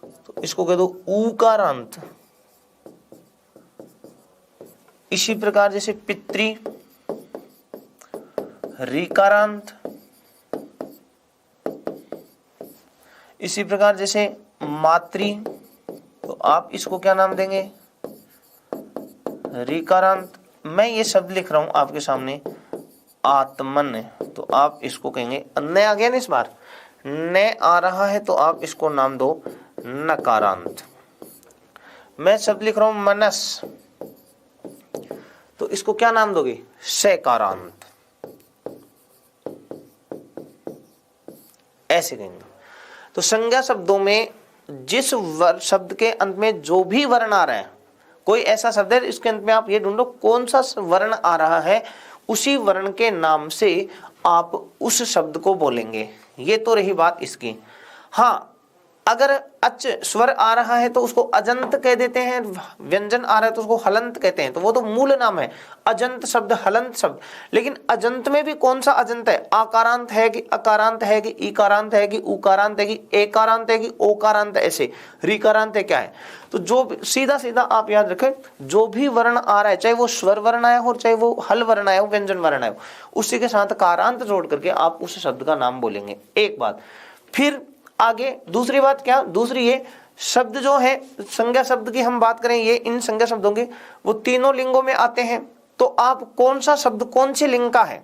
तो इसको कह दो उकारांत। इसी प्रकार जैसे पितृ, ऋकारांत। इसी प्रकार जैसे मातृ, तो आप इसको क्या नाम देंगे, ऋकारांत। मैं ये शब्द लिख रहा हूं आपके सामने आत्मन, तो आप इसको कहेंगे, न आ गया ना इस बार, न आ रहा है तो आप इसको नाम दो नकारांत। मैं शब्द लिख रहा हूं मनस, तो इसको क्या नाम दोगे, सकारांत। ऐसे कहेंगे। तो संज्ञा शब्दों में जिस शब्द के अंत में जो भी वर्ण आ रहा है, कोई ऐसा शब्द है इसके अंत में आप ये ढूंढो कौन सा वर्ण आ रहा है, उसी वर्ण के नाम से आप उस शब्द को बोलेंगे। ये तो रही बात इसकी। हाँ, अगर अच स्वर आ रहा है तो उसको अजंत कह देते हैं, व्यंजन आ रहा है तो उसको हलंत कहते हैं, तो वो तो मूल नाम है अजंत शब्द, हलंत शब्द। लेकिन अजंत में भी कौन सा अजंत है, आकारांत है कि अकारांत है कि ईकारांत है कि उकारांत है कि एकारांत है कि ओकारांत है, ऐसे ऋकारांत है, क्या है। तो जो सीधा सीधा आप याद रखें, जो भी वर्ण आ रहा है, चाहे वो स्वर वर्ण आया हो, चाहे वो हल वर्ण आया हो, व्यंजन वर्ण आया हो, उसी के साथ कारांत जोड़ करके आप उस शब्द का नाम बोलेंगे। एक बात। फिर आगे दूसरी बात क्या, दूसरी ये शब्द जो है, संज्ञा शब्द की हम बात करें, ये इन संज्ञा शब्दों के वो तीनों लिंगों में आते हैं, तो आप कौन सा शब्द कौन से लिंग का है,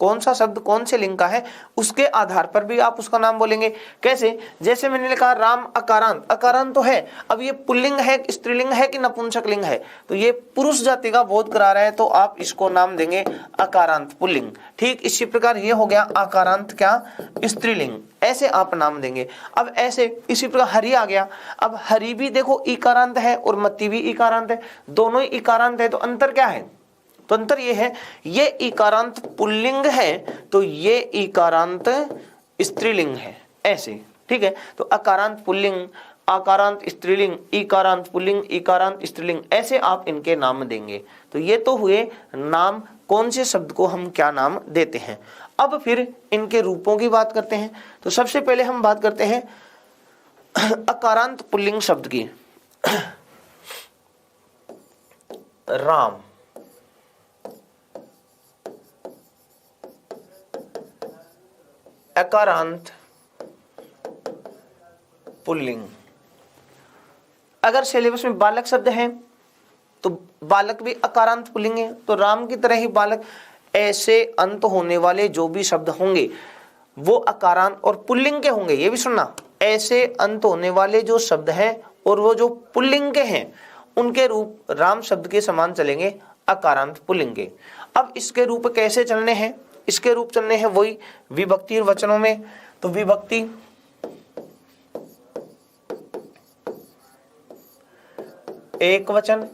कौन सा शब्द कौन से लिंग का है उसके आधार पर भी आप उसका नाम बोलेंगे। कैसे? जैसे मैंने लिखा राम अकारांत, अकारांत तो है, अब ये पुल्लिंग है, स्त्रीलिंग है कि नपुंसक लिंग है, तो ये पुरुष जाति का बोध करा रहा है, तो आप इसको नाम देंगे अकारांत पुल्लिंग। ठीक इसी प्रकार ये हो गया अकारांत क्या? स्त्रीलिंग, ऐसे आप नाम देंगे। अब ऐसे इसी प्रकार हरि आ गया। अब हरि भी देखो इकारांत है और मति भी इकारांत है, दोनों ही इकारांत है, तो अंतर क्या है? तो अंतर ये है, ये इकारांत पुल्लिंग है तो ये इकारांत स्त्रीलिंग है, ऐसे। ठीक है, तो अकारांत पुल्लिंग, आकारांत स्त्रीलिंग, इकारांत पुल्लिंग, इकारांत स्त्रीलिंग, ऐसे आप इनके नाम देंगे। तो ये तो हुए नाम, कौन से शब्द को हम क्या नाम देते हैं। अब फिर इनके रूपों की बात करते हैं। तो सबसे पहले हम बात करते हैं अकारांत पुल्लिंग शब्द की। राम, अकारांत पुल्लिंग। अगर सिलेबस में बालक शब्द है तो बालक भी अकारांत पुल्लिंग है, तो राम की तरह ही बालक, ऐसे अंत होने वाले जो भी शब्द होंगे वो अकारांत और पुल्लिंग के होंगे। ये भी सुनना, ऐसे अंत होने वाले जो शब्द हैं और वो जो पुल्लिंग के हैं उनके रूप राम शब्द के समान चलेंगे, अकारांत पुल्लिंग के। अब इसके रूप कैसे चलने हैं? इसके रूप चलने हैं वही विभक्ति वचनों में। तो विभक्ति एक वचन,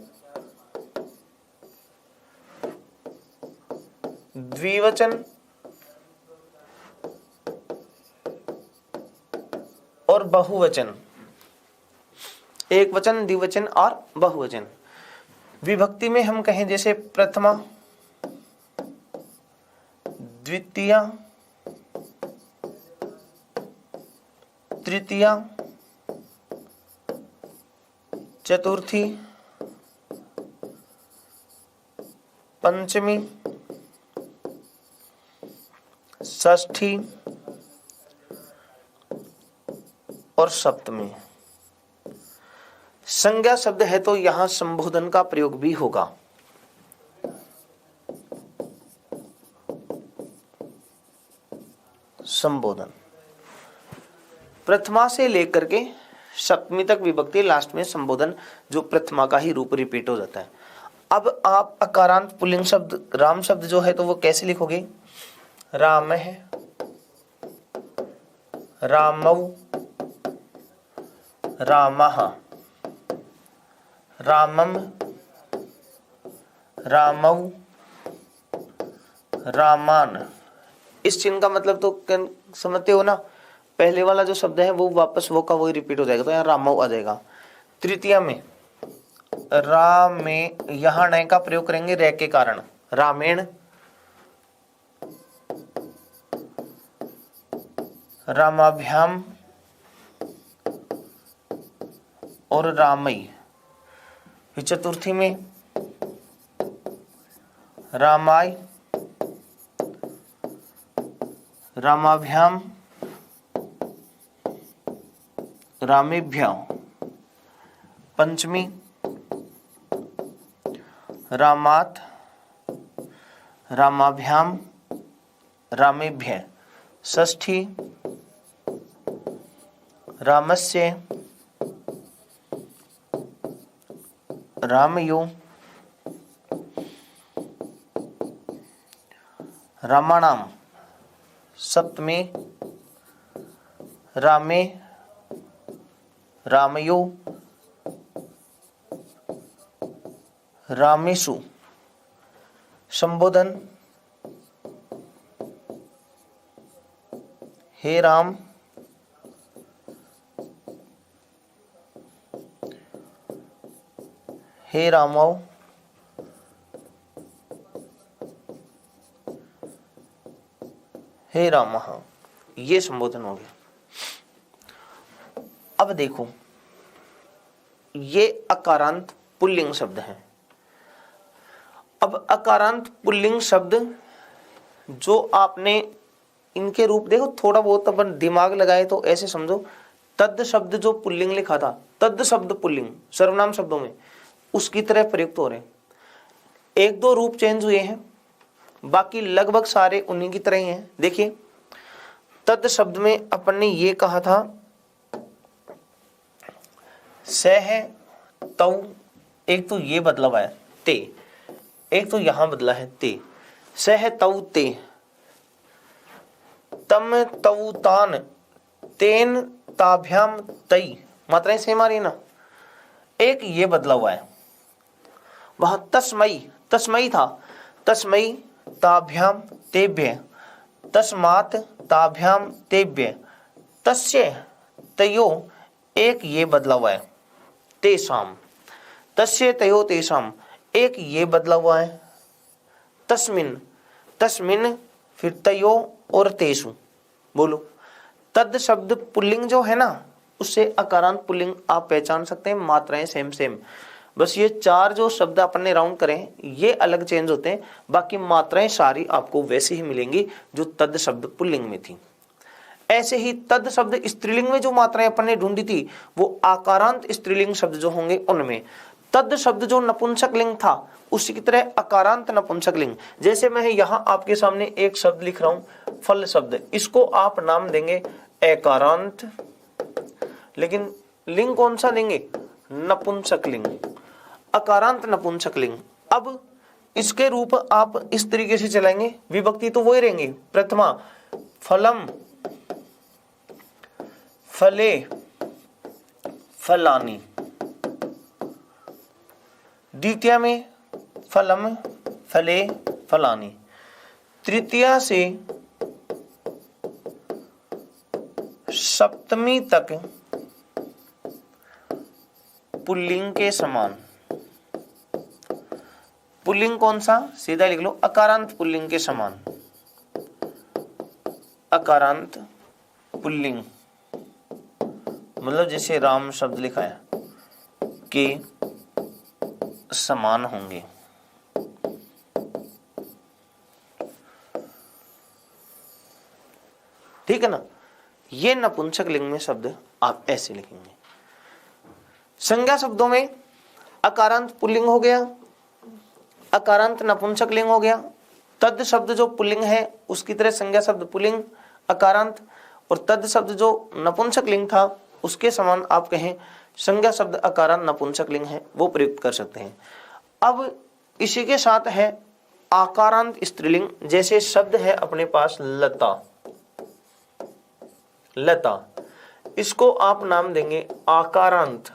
द्विवचन और बहुवचन। एक वचन, द्विवचन और बहुवचन। विभक्ति में हम कहें जैसे प्रथमा, द्वितीया, तृतीया, चतुर्थी, पंचमी, षष्ठी और सप्तमी। संज्ञा शब्द है तो यहां संबोधन का प्रयोग भी होगा। संबोधन प्रथमा से लेकर के सप्तमी तक विभक्ति, लास्ट में संबोधन, जो प्रथमा का ही रूप रिपीट हो जाता है। अब आप अकारांत पुल्लिंग शब्द राम शब्द जो है तो वो कैसे लिखोगे? राम है, रामौ, रामः, रामम, रामौ, रामान। इस चिन्ह का मतलब तो समझते हो ना, पहले वाला जो शब्द है वो वापस वो का वही रिपीट हो जाएगा, तो यहाँ रामौ आ जाएगा। तृतीया में राम में यहाँ नय का प्रयोग करेंगे रे के कारण, रामेण, रामाभ्याम और रामई। फिर चतुर्थी में रामाय, रामाभ्याम, रामेभ्याम। पंचमी रामात, रामाभ्याम, रामेभ्य। षष्ठी रामस्य, रामयो, रामाणाम। सप्तमी रामे, रामयो, रामेषु। संबोधन हे राम, हे रामौ, हे रामः। ये संबोधन हो गया। अब देखो, ये अकारांत पुल्लिंग शब्द हैं। अब अकारांत पुल्लिंग शब्द जो आपने इनके रूप देखो, थोड़ा बहुत अपन दिमाग लगाए तो ऐसे समझो, तद शब्द जो पुल्लिंग लिखा था, तद शब्द पुल्लिंग सर्वनाम शब्दों में उसकी तरह प्रयुक्त हो रहे हैं। एक दो रूप चेंज हुए हैं, बाकी लगभग सारे उन्हीं की तरह ही हैं। देखिए तद शब्द में अपन ने ये कहा था सह तौ, एक तो ये बदला हुआ है ते, एक तो यहां बदला है ते। सह तौ ते, तम तौ तान, तेन ताभ्याम तई, मात्राएं सेम आ रही है ना। एक ये बदला हुआ है, वहां तस्मई, तस्मई था, तस्मई ताभ्याम तेभ्य, तस्मात् ताभ्याम तेभ्य, तस्य तयो, एक ये बदला हुआ है तेषाम, तस्य तयो तेषाम, एक ये बदला हुआ है तस्मिन, तस्मिन, फिर तयो और तेषु। बोलो तद शब्द पुल्लिंग जो है ना, उससे अकारांत पुल्लिंग आप पहचान सकते हैं, मात्राएं सेम सेम। बस ये चार जो शब्द अपन ने राउंड करें ये अलग चेंज होते हैं, बाकी मात्राएं सारी आपको वैसे ही मिलेंगी जो तद शब्द पुल्लिंग में थी। ऐसे ही तद शब्द स्त्रीलिंग में जो मात्राएं अपन ने ढूंढी थी वो आकारांत स्त्रीलिंग शब्द जो होंगे उनमें, तद शब्द जो नपुंसक लिंग था उसी की तरह अकारांत नपुंसक लिंग। जैसे मैं यहां आपके सामने एक शब्द लिख रहा हूं फल शब्द, इसको आप नाम देंगे अकारांत, लेकिन लिंग कौन सा देंगे? नपुंसक लिंग, अकारांत नपुंसक लिंग। अब इसके रूप आप इस तरीके से चलाएंगे, विभक्ति तो वही रहेंगी, प्रथमा फलम फले फलानी, द्वितीय में फलम फले फलानी, तृतीया से सप्तमी तक पुल्लिंग के समान। पुल्लिंग कौन सा? सीधा लिख लो अकारांत पुल्लिंग के समान, अकारांत पुल्लिंग, मतलब जैसे राम शब्द लिखा है के समान होंगे। ठीक है ना। ये नपुंसक लिंग में शब्द आप ऐसे लिखेंगे। संज्ञा शब्दों में अकारांत पुल्लिंग हो गया, अकारांत नपुंसक लिंग हो गया। तद शब्द जो पुल्लिंग है उसकी तरह संज्ञा शब्द पुल्लिंग अकारांत, और तद शब्द जो नपुंसक लिंग था उसके समान आप कहें संज्ञा शब्द अकारांत नपुंसक लिंग है, वो प्रयुक्त कर सकते हैं। अब इसी के साथ है आकारांत स्त्रीलिंग। जैसे शब्द है अपने पास लता, लता, इसको आप नाम देंगे आकारांत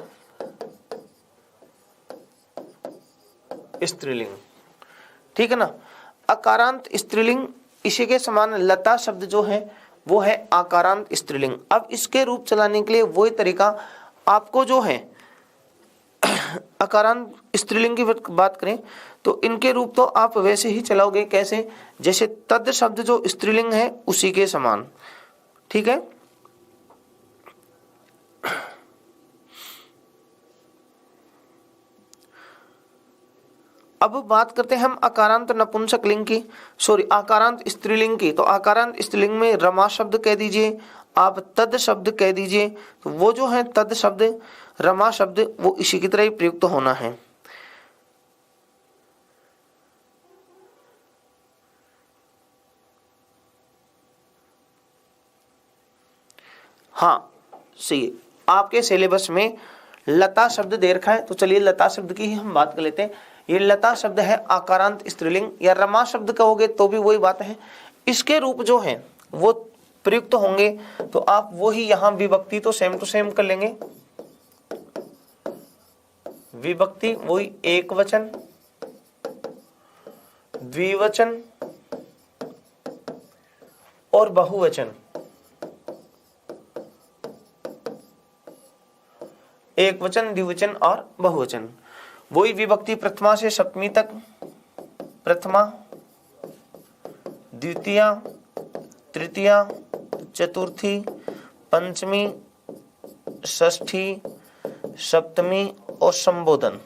स्त्रीलिंग। ठीक है ना। अकारांत स्त्रीलिंग इसी के समान लता शब्द जो है वो है आकारांत स्त्रीलिंग। अब इसके रूप चलाने के लिए वही तरीका आपको जो है अकारांत स्त्रीलिंग की बात करें तो इनके रूप तो आप वैसे ही चलाओगे, कैसे? जैसे तद शब्द जो स्त्रीलिंग है उसी के समान। ठीक है। अब बात करते हैं हम अकारांत नपुंसक लिंग की, आकारांत स्त्रीलिंग की। तो आकारांत स्त्रीलिंग में रमा शब्द कह दीजिए, आप तद शब्द कह दीजिए, तो वो जो है तद शब्द रमा शब्द वो इसी की तरह ही प्रयुक्त होना है। हाँ सही, आपके सिलेबस में लता शब्द दे रखा है, तो चलिए लता शब्द की ही हम बात कर लेते हैं। ये लता शब्द है आकारांत स्त्रीलिंग, या रमा शब्द कहोगे तो भी वही बात है। इसके रूप जो है वो प्रयुक्त होंगे, तो आप वही यहां विभक्ति तो सेम टू सेम कर लेंगे। विभक्ति वही एक वचन, द्विवचन और बहुवचन। एक वचन, द्विवचन और बहुवचन। वही विभक्ति प्रथमा से सप्तमी तक, प्रथमा, द्वितीया, तृतीया, चतुर्थी, पंचमी, षष्ठी, सप्तमी और संबोधन।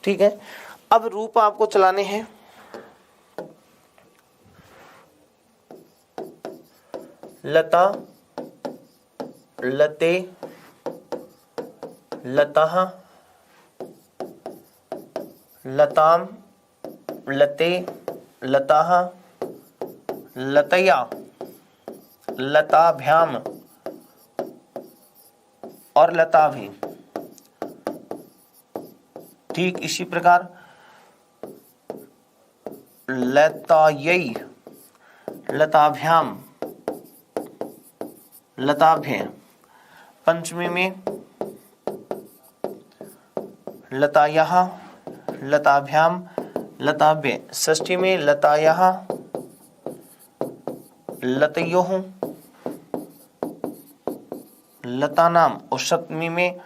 ठीक है। अब रूप आपको चलाने हैं। लता, लते, लताः, लताम, लते, लताः, लतया, लताभ्याम और लताभि। ठीक इसी प्रकार लतायै, लताभ्याम, लताभ्य। पंचमी में लतायः, लताभ्याम, लताभ्य। षष्ठी में लतायः, लतयोः, लतानाम। और सप्तमी में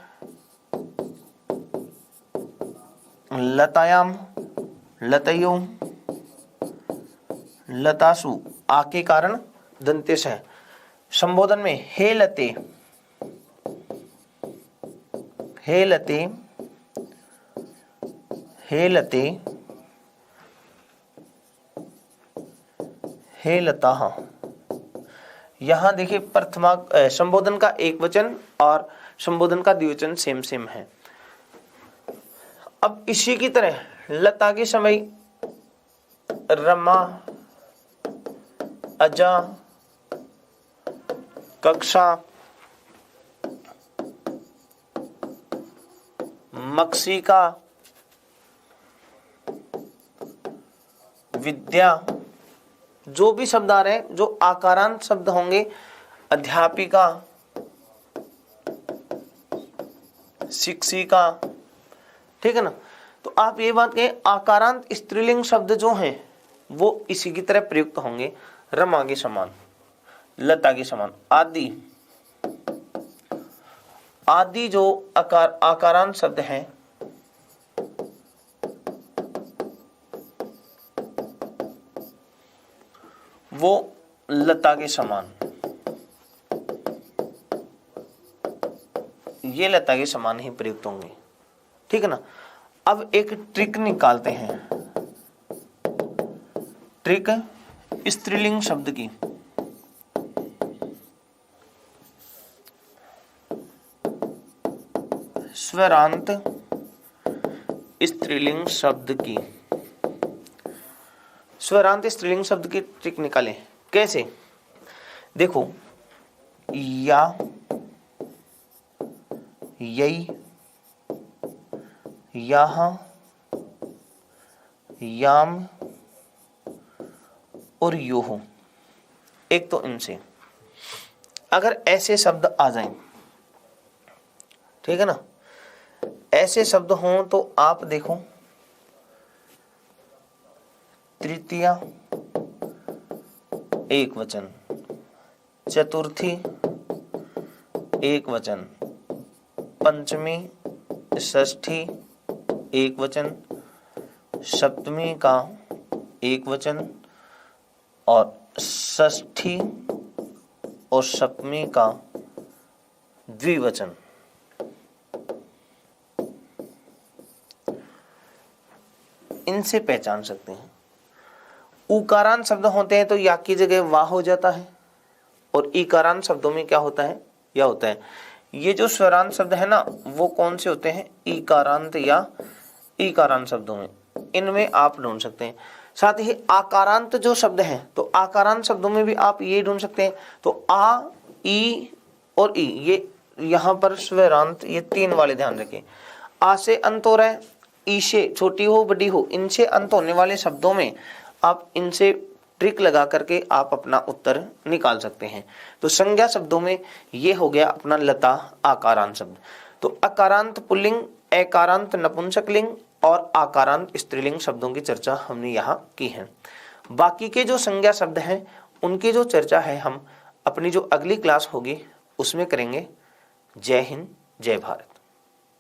लतायाम, लतयोः, लतासु। आ के कारण दंतेश है। संबोधन में हे लते, हे लते, हे लते, हे लताः। यहां देखिए प्रथमा संबोधन का एक वचन और संबोधन का द्विवचन सेम सेम है। अब इसी की तरह लता के समय रमा, अजा, कक्षा, मक्षिका, विद्या, जो भी शब्द आ रहे हैं जो आकारांत शब्द होंगे, अध्यापिका, शिक्षिका, ठीक है ना। तो आप ये बात कहें आकारांत स्त्रीलिंग शब्द जो हैं वो इसी की तरह प्रयुक्त होंगे, रमा के समान, लता के समान। आदि, आदि जो आकारांत शब्द हैं वो लता के समान, ये लता के समान ही प्रयुक्त होंगे, ठीक है ना। अब एक ट्रिक निकालते हैं, ट्रिक स्त्रीलिंग शब्द की। स्वरांत स्त्रीलिंग शब्द की, स्वरांत स्त्रीलिंग शब्द की ट्रिक निकालें। कैसे? देखो, या, यई, यहाँ, याम और योह। एक तो इनसे अगर ऐसे शब्द आ जाएं, ठीक है ना, ऐसे शब्द हों तो आप देखो, तृतीया एक वचन, चतुर्थी एक वचन, पंचमी, षष्ठी एक वचन, सप्तमी का एक वचन और षष्ठी और सप्तमी का द्विवचन। इनसे पहचान सकते हैं। उकारांत शब्द होते हैं तो या की जगह वाह हो जाता है, और इकारांत शब्दों में क्या होता है? या होता है। ये जो स्वरांत शब्द है ना, वो कौन से होते हैं? इकारांत या इकारांत शब्दों में, इनमें आप ढूंढ सकते हैं। साथ ही आकारांत जो शब्द हैं, तो आकारांत शब्दों में भी आप ये ढूंढ सकते हैं। तो आ, ई और ई, ये यहाँ पर स्वरांत, ये तीन वाले ध्यान रखें। आ से अंत हो रहा है, ई से छोटी हो बड़ी हो, इनसे अंत होने वाले शब्दों में आप इनसे ट्रिक लगा करके आप अपना उत्तर निकाल सकते हैं। तो संज्ञा शब्दों में ये हो गया अपना लता आकारांत शब्द। तो अकारांत पुल्लिंग, एकारांत नपुंसकलिंग और आकारांत स्त्रीलिंग शब्दों की चर्चा हमने यहाँ की है। बाकी के जो संज्ञा शब्द हैं उनकी जो चर्चा है हम अपनी जो अगली क्लास होगी उसमें करेंगे। जय हिंद, जय भारत।